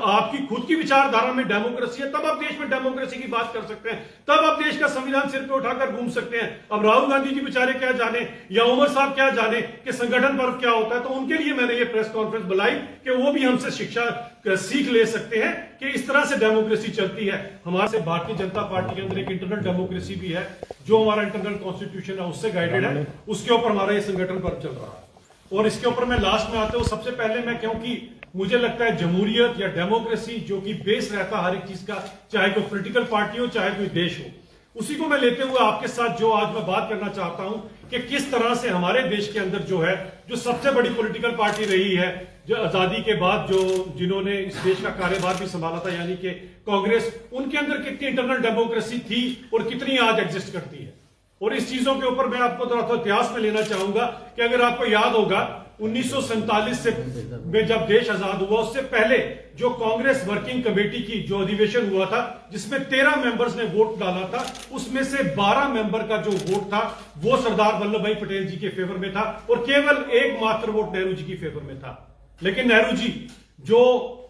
आपकी खुद की विचारधारा में डेमोक्रेसी है, तब आप देश में डेमोक्रेसी की बात कर सकते हैं, तब आप देश का संविधान सिर पे उठाकर घूम सकते हैं। अब राहुल गांधी जी बेचारे क्या जाने या उमर साहब क्या जाने कि संगठन पर्व क्या होता है, तो उनके लिए मैंने ये प्रेस कॉन्फ्रेंस बुलाई कि वो भी हमसे शिक्षा सीख ले सकते हैं कि इस तरह से डेमोक्रेसी चलती है। हमारे से भारतीय जनता पार्टी के अंदर एक इंटरनल डेमोक्रेसी भी है, जो हमारा इंटरनल कॉन्स्टिट्यूशन है उससे गाइडेड है, उसके ऊपर हमारा ये संगठन पर्व चल रहा है। और इसके ऊपर मैं लास्ट में आते हुए सबसे पहले मैं, क्योंकि मुझे लगता है जमहूरियत या डेमोक्रेसी जो कि बेस रहता है हर एक चीज का, चाहे कोई पॉलिटिकल पार्टी हो चाहे कोई देश हो, उसी को मैं लेते हुए आपके साथ जो आज मैं बात करना चाहता हूं कि किस तरह से हमारे देश के अंदर जो है, जो सबसे बड़ी पॉलिटिकल पार्टी रही है जो आजादी के बाद, जो जिन्होंने इस देश का कार्यभार भी संभाला था, यानी कि कांग्रेस, उनके अंदर कितनी इंटरनल डेमोक्रेसी थी और कितनी आज एग्जिस्ट करती है। और इस चीजों के ऊपर मैं आपको थोड़ा इतिहास में लेना चाहूंगा कि अगर आपको याद होगा 1947 से में जब देश आजाद हुआ, उससे पहले जो कांग्रेस वर्किंग कमेटी की जो अधिवेशन हुआ था, जिसमें 13 मेंबर्स ने वोट डाला था, उसमें से 12 मेंबर का जो वोट था वो सरदार वल्लभ भाई पटेल जी के फेवर में था और केवल एकमात्र वोट नेहरू जी की फेवर में था। लेकिन नेहरू जी जो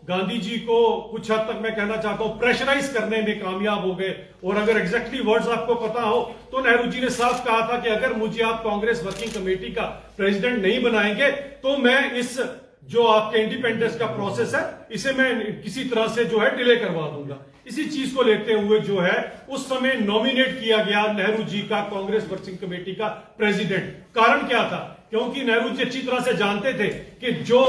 गांधी जी को कुछ हद तक मैं कहना चाहता हूं प्रेशराइज करने में कामयाब हो गए, और अगर एग्जैक्टली वर्ड्स आपको पता हो तो नेहरू जी ने साफ कहा था कि अगर मुझे आप कांग्रेस वर्किंग कमेटी का प्रेसिडेंट नहीं बनाएंगे तो मैं इस जो आपके इंडिपेंडेंस का प्रोसेस है इसे मैं किसी तरह से जो है डिले करवा दूंगा। इसी चीज को लेते हुए जो है उस समय नॉमिनेट किया गया नेहरू जी का कांग्रेस वर्किंग कमेटी का प्रेसिडेंट। कारण क्या था? क्योंकि नेहरू जी अच्छी तरह से जानते थे कि जो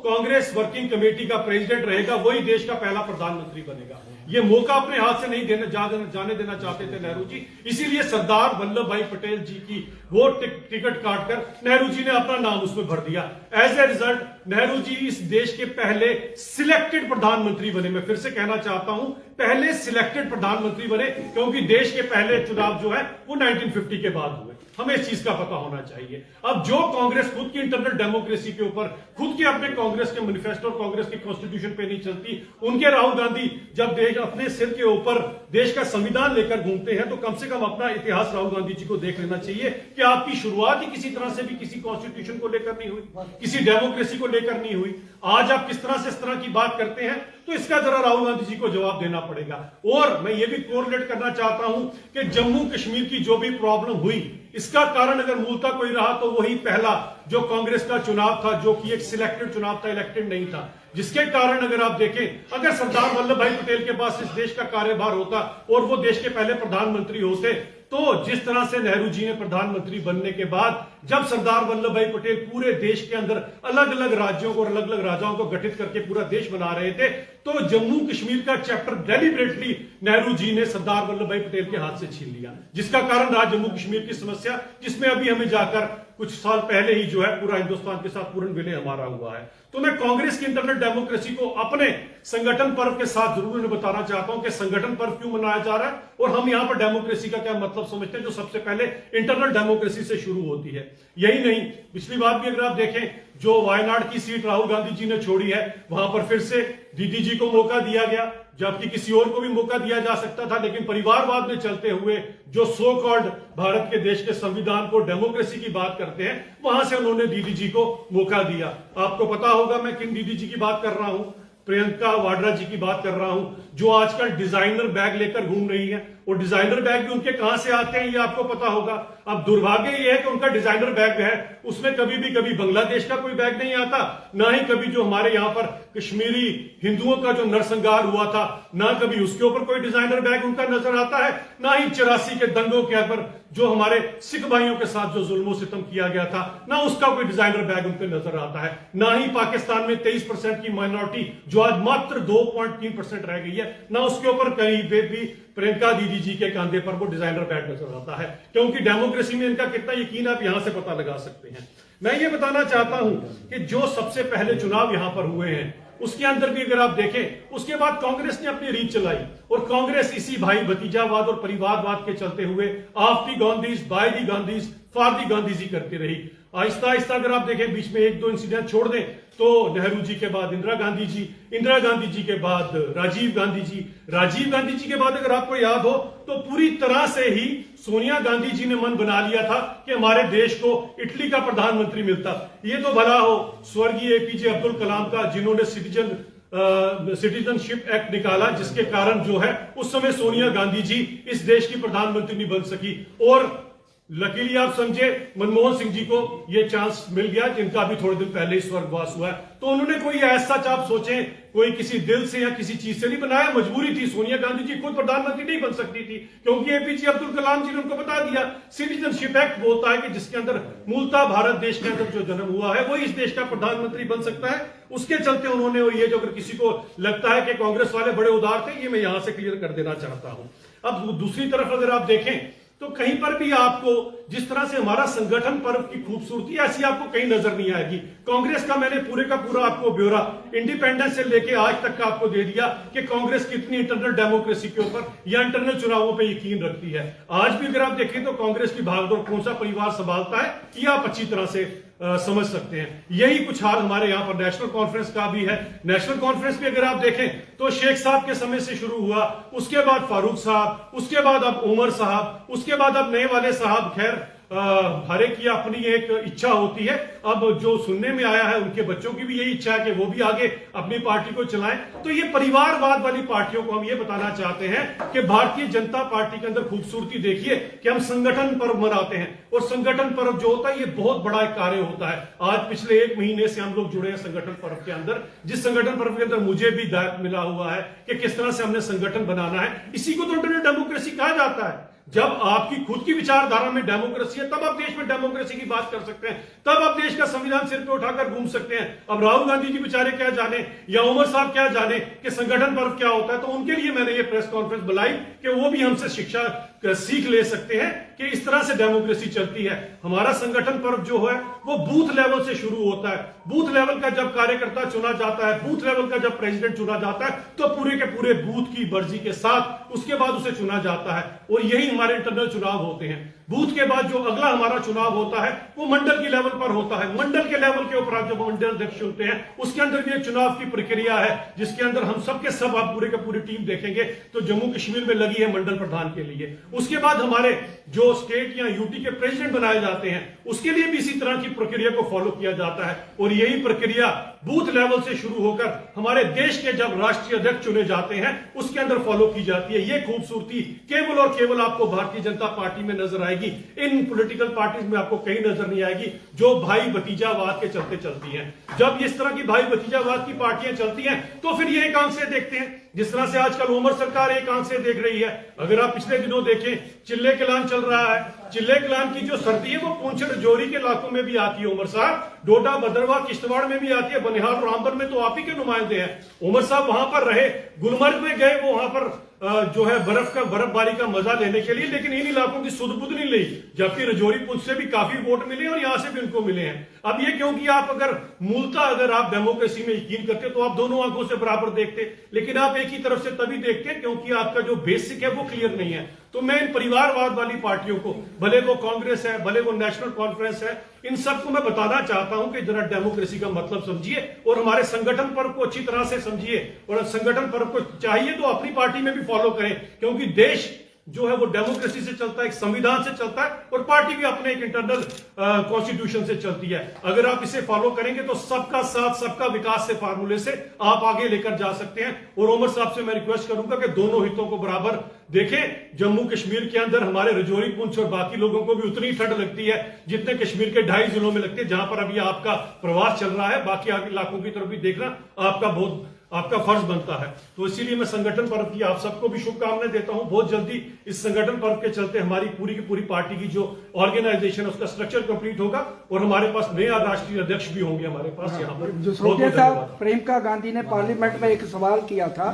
कांग्रेस वर्किंग कमेटी का प्रेसिडेंट रहेगा वही देश का पहला प्रधानमंत्री बनेगा। ये मौका अपने हाथ से नहीं जाने देना चाहते थे नेहरू जी, इसीलिए सरदार वल्लभ भाई पटेल जी की वो टिकट काटकर नेहरू जी ने अपना नाम उसमें भर दिया। As a result Nehru ji इस देश के पहले सिलेक्टेड प्रधानमंत्री बने। मैं फिर से कहना चाहता हूं, पहले सिलेक्टेड प्रधानमंत्री बने, क्योंकि देश के पहले चुनाव जो है वो 1950 के बाद हुए। हमें इस चीज का पता होना चाहिए। अब जो कांग्रेस खुद की इंटरनल डेमोक्रेसी के ऊपर, खुद के अपने कांग्रेस के मैनिफेस्टो और कांग्रेस की कॉन्स्टिट्यूशन पे नहीं चलती, उनके राहुल गांधी जब देश अपने सिर के ऊपर देश का संविधान लेकर घूमते हैं, तो कम से कम अपना इतिहास राहुल गांधी जी को देख लेना चाहिए कि आपकी शुरुआत ही किसी तरह से भी किसी कॉन्स्टिट्यूशन को लेकर नहीं हुई, किसी डेमोक्रेसी को लेकर नहीं हुई। आज आप किस तरह से इस तरह की बात करते हैं, तो इसका जरा राहुल गांधी जी को जवाब देना पड़ेगा। और मैं ये भी कोरिलेट करना चाहता हूं कि जम्मू कश्मीर की जो भी प्रॉब्लम हुई, इसका कारण अगर मूलतः कोई रहा तो वही पहला जो कांग्रेस का चुनाव था, जो कि एक सिलेक्टेड चुनाव था, इलेक्टेड नहीं था, जिसके कारण अगर आप देखें, अगर सरदार वल्लभ भाई पटेल के पास इस देश का कार्यभार होता और वो देश के पहले प्रधानमंत्री होते, तो जिस तरह से नेहरू जी ने प्रधानमंत्री बनने के बाद जब सरदार वल्लभ भाई पटेल पूरे देश के अंदर अलग अलग राज्यों को और अलग अलग राजाओं को गठित करके पूरा देश बना रहे थे, तो जम्मू कश्मीर का चैप्टर डेलिबरेटली नेहरू जी ने सरदार वल्लभ भाई पटेल के हाथ से छीन लिया, जिसका कारण रहा जम्मू कश्मीर की समस्या, जिसमें अभी हमें जाकर कुछ साल पहले ही जो है पूरा हिंदुस्तान के साथ पूर्ण विलय हमारा हुआ है। तो मैं कांग्रेस की इंटरनल डेमोक्रेसी को अपने संगठन पर्व के साथ जरूर बताना चाहता हूं कि संगठन पर्व क्यों मनाया जा रहा है और हम यहां पर डेमोक्रेसी का क्या मतलब समझते हैं, जो सबसे पहले इंटरनल डेमोक्रेसी से शुरू होती है। यही नहीं, पिछली बार भी अगर आप देखें, जो वायनाड की सीट राहुल गांधी जी ने छोड़ी है, वहां पर फिर से दीदी जी को मौका दिया गया, जबकि किसी और को भी मौका दिया जा सकता था, लेकिन परिवारवाद में चलते हुए जो सो कॉल्ड भारत के देश के संविधान को डेमोक्रेसी की बात करते हैं, वहां से उन्होंने दीदी जी को मौका दिया। आपको पता होगा मैं किन दीदी जी की बात कर रहा हूं, प्रियंका वाड्रा जी की बात कर रहा हूं, जो आजकल डिजाइनर बैग लेकर घूम रही है। और डिजाइनर बैग भी उनके कहां से आते हैं ये आपको पता होगा। अब दुर्भाग्य ये है कि उनका डिजाइनर बैग है, उसमें कभी बांग्लादेश का कोई बैग नहीं आता, ना ही कभी जो हमारे यहां पर कश्मीरी हिंदुओं का जो नरसंहार हुआ था, ना कभी उसके ऊपर कोई डिजाइनर बैग उनका नजर आता है, ना ही 84 के दंगों के ऊपर जो हमारे सिख भाइयों के साथ जो जुल्म सितम किया गया था, ना उसका कोई डिजाइनर बैग उन पर नजर आता है, ना ही पाकिस्तान में 23% की माइनॉरिटी जो आज मात्र 2.3% रह गई है, ना उसके ऊपर कहीं पे भी प्रियंका दीदी जी के कांधे पर वो डिजाइनर बैग नजर आता है। क्योंकि डेमोक्रेसी में इनका कितना यकीन आप यहां से पता लगा सकते हैं। मैं ये बताना चाहता हूं कि जो सबसे पहले चुनाव यहां पर हुए हैं, उसके अंदर भी अगर आप देखें, उसके बाद कांग्रेस ने अपनी रीच चलाई और कांग्रेस इसी भाई भतीजावाद और परिवारवाद के चलते हुए of the Gandhis, by the Gandhis, for the Gandhis ही करती रही। आहिस्ता आहिस्ता अगर आप देखें, बीच में एक दो इंसिडेंट छोड़ दें तो नेहरू जी के बाद इंदिरा गांधी जी, इंदिरा गांधी जी के बाद राजीव गांधी जी, राजीव गांधी जी के बाद अगर आपको याद हो तो पूरी तरह से ही सोनिया गांधी जी ने मन बना लिया था कि हमारे देश को इटली का प्रधानमंत्री मिलता। ये तो भला हो स्वर्गीय एपीजे अब्दुल कलाम का, जिन्होंने सिटीजन सिटीजनशिप एक्ट निकाला, जिसके कारण जो है उस समय सोनिया गांधी जी इस देश की प्रधानमंत्री नहीं बन सकी। और लकीली आप समझे मनमोहन सिंह जी को यह चांस मिल गया, जिनका भी थोड़े दिन पहले ही स्वर्गवास हुआ है। तो उन्होंने कोई ऐसा आप सोचें कोई किसी दिल से या किसी चीज से नहीं बनाया, मजबूरी थी। सोनिया गांधी जी खुद प्रधानमंत्री नहीं बन सकती थी, क्योंकि एपीजे अब्दुल कलाम जी ने उनको बता दिया। सिटीजनशिप एक्ट बोलता है कि जिसके अंदर मूलतः भारत देश के अंदर जो जन्म हुआ है वही इस देश का प्रधानमंत्री बन सकता है। उसके चलते उन्होंने, ये जो अगर किसी को लगता है कि कांग्रेस वाले बड़े उदार थे, ये मैं यहां से क्लियर कर देना चाहता हूं। अब दूसरी तरफ अगर आप देखें तो कहीं पर भी आपको जिस तरह से हमारा संगठन पर्व की खूबसूरती ऐसी आपको कहीं नजर नहीं आएगी। कांग्रेस का मैंने पूरे का पूरा आपको ब्यौरा इंडिपेंडेंस से लेके आज तक का आपको दे दिया कि कांग्रेस कितनी इंटरनल डेमोक्रेसी के ऊपर या इंटरनल चुनावों पे यकीन रखती है। आज भी अगर आप देखें तो कांग्रेस की भागदौड़ कौन सा परिवार संभालता है, ये आप अच्छी तरह से समझ सकते हैं। यही कुछ हाल हमारे यहां पर नेशनल कॉन्फ्रेंस का भी है। नेशनल कॉन्फ्रेंस भी अगर आप देखें तो शेख साहब के समय से शुरू हुआ, उसके बाद फारूक साहब, उसके बाद अब उमर साहब, उसके बाद अब नए वाले साहब। खैर हर एक की अपनी एक इच्छा होती है। अब जो सुनने में आया है उनके बच्चों की भी यही इच्छा है कि वो भी आगे अपनी पार्टी को चलाएं। तो ये परिवारवाद वाली पार्टियों को हम ये बताना चाहते हैं कि भारतीय जनता पार्टी के अंदर खूबसूरती देखिए कि हम संगठन पर्व मनाते हैं। और संगठन पर्व जो होता है ये बहुत बड़ा एक कार्य होता है। आज पिछले 1 महीने से हम लोग जुड़े हैं संगठन पर्व के अंदर, जिस संगठन पर्व के अंदर मुझे भी दायित्व मिला हुआ है कि किस तरह से हमने संगठन बनाना है। इसी को तो इंटरनल डेमोक्रेसी कहा जाता है। जब आपकी खुद की विचारधारा में डेमोक्रेसी है तब आप देश में डेमोक्रेसी की बात कर सकते हैं, तब आप देश का संविधान सिर पे उठाकर घूम सकते हैं। अब राहुल गांधी जी बेचारे क्या जाने या उमर साहब क्या जाने कि संगठन पर्व क्या होता है। तो उनके लिए मैंने ये प्रेस कॉन्फ्रेंस बुलाई कि वो भी हमसे शिक्षा सीख ले सकते हैं कि इस तरह से डेमोक्रेसी चलती है। हमारा संगठन पर्व जो है वो बूथ लेवल से शुरू होता है। बूथ लेवल का जब कार्यकर्ता चुना जाता है, बूथ लेवल का जब प्रेसिडेंट चुना जाता है, तो पूरे के पूरे बूथ की मर्जी के साथ उसके बाद उसे चुना जाता है। और यही हमारे इंटरनल चुनाव होते हैं। बूथ के बाद जो अगला हमारा चुनाव होता है वो मंडल के लेवल पर होता है। मंडल के लेवल के ऊपर जब मंडल अध्यक्ष होते हैं उसके अंदर भी एक चुनाव की प्रक्रिया है, जिसके अंदर हम सबके सब आप पूरे के पूरी टीम देखेंगे तो जम्मू कश्मीर में लगी है मंडल प्रधान के लिए। उसके बाद हमारे जो स्टेट या यूटी के प्रेसिडेंट बनाए जाते हैं उसके लिए भी इसी तरह की प्रक्रिया को फॉलो किया जाता है। और यही प्रक्रिया बूथ लेवल से शुरू होकर हमारे देश के जब राष्ट्रीय अध्यक्ष चुने जाते हैं उसके अंदर फॉलो की जाती है। ये खूबसूरती केवल और केवल आपको भारतीय जनता पार्टी में नजर आएगी। इन पॉलिटिकल पार्टीज में आपको कहीं नजर नहीं आएगी जो भाई भतीजावाद के चलते चलती हैं। जब इस तरह की भाई भतीजावाद की पार्टियां चलती हैं तो फिर ये एक आंख से देखते हैं, जिस तरह से आजकल उमर सरकार एक आंख से देख रही है। अगर आप पिछले दिनों देखें चिल्ले कलान चल रहा है, चिल्ले कलान की जो सर्दी है वो पुंछ रजौरी के इलाकों में भी आती है। उमर साहब डोडा भद्रवाह किश्तवाड़ में भी आती है, बनिहाल रामबन में तो आप ही के नुमाइंदे हैं। उमर साहब वहां पर रहे, गुलमर्ग में गए, वो वहां पर जो है बर्फबारी का मजा लेने के लिए, लेकिन इन इलाकों की सुध बुध नहीं ली। जबकि रजौरी पुंछ से भी काफी वोट मिले और यहां से भी उनको मिले हैं। अब ये क्योंकि आप अगर मूलतः अगर आप डेमोक्रेसी में यकीन करते तो आप दोनों आंखों से बराबर देखते, लेकिन आप एक ही तरफ से तभी देखते क्योंकि आपका जो बेसिक है वो क्लियर नहीं है। तो मैं इन परिवारवाद वाली पार्टियों को, भले वो कांग्रेस है भले वो नेशनल कॉन्फ्रेंस है, इन सबको मैं बताना चाहता हूं कि जरा डेमोक्रेसी का मतलब समझिए और हमारे संगठन पर्व को अच्छी तरह से समझिए। और संगठन पर्व को चाहिए तो अपनी पार्टी में भी फॉलो करें, क्योंकि देश जो है वो डेमोक्रेसी से चलता है, एक संविधान से चलता है और पार्टी भी अपने एक इंटरनल कॉन्स्टिट्यूशन से चलती है। अगर आप इसे फॉलो करेंगे तो सबका साथ सबका विकास से फार्मूले से आप आगे लेकर जा सकते हैं। और उमर साहब से मैं रिक्वेस्ट करूंगा कि दोनों हितों को बराबर देखें। जम्मू कश्मीर के अंदर हमारे रजौरी पुंछ और बाकी लोगों को भी उतनी ठंड लगती है जितने कश्मीर के 2.5 जिलों में लगती है, जहां पर अभी आपका प्रवास चल रहा है। बाकी इलाकों की तरफ भी देखना आपका फर्ज बनता है। तो इसीलिए मैं संगठन पर्व की आप सबको भी शुभकामनाएं देता हूं। बहुत जल्दी इस संगठन पर्व के चलते हमारी पूरी की पूरी पार्टी की जो ऑर्गेनाइजेशन है उसका स्ट्रक्चर कंप्लीट होगा और हमारे पास नया राष्ट्रीय अध्यक्ष भी होंगे हमारे पास। यहाँ पर जो प्रियंका गांधी ने पार्लियामेंट में एक सवाल किया था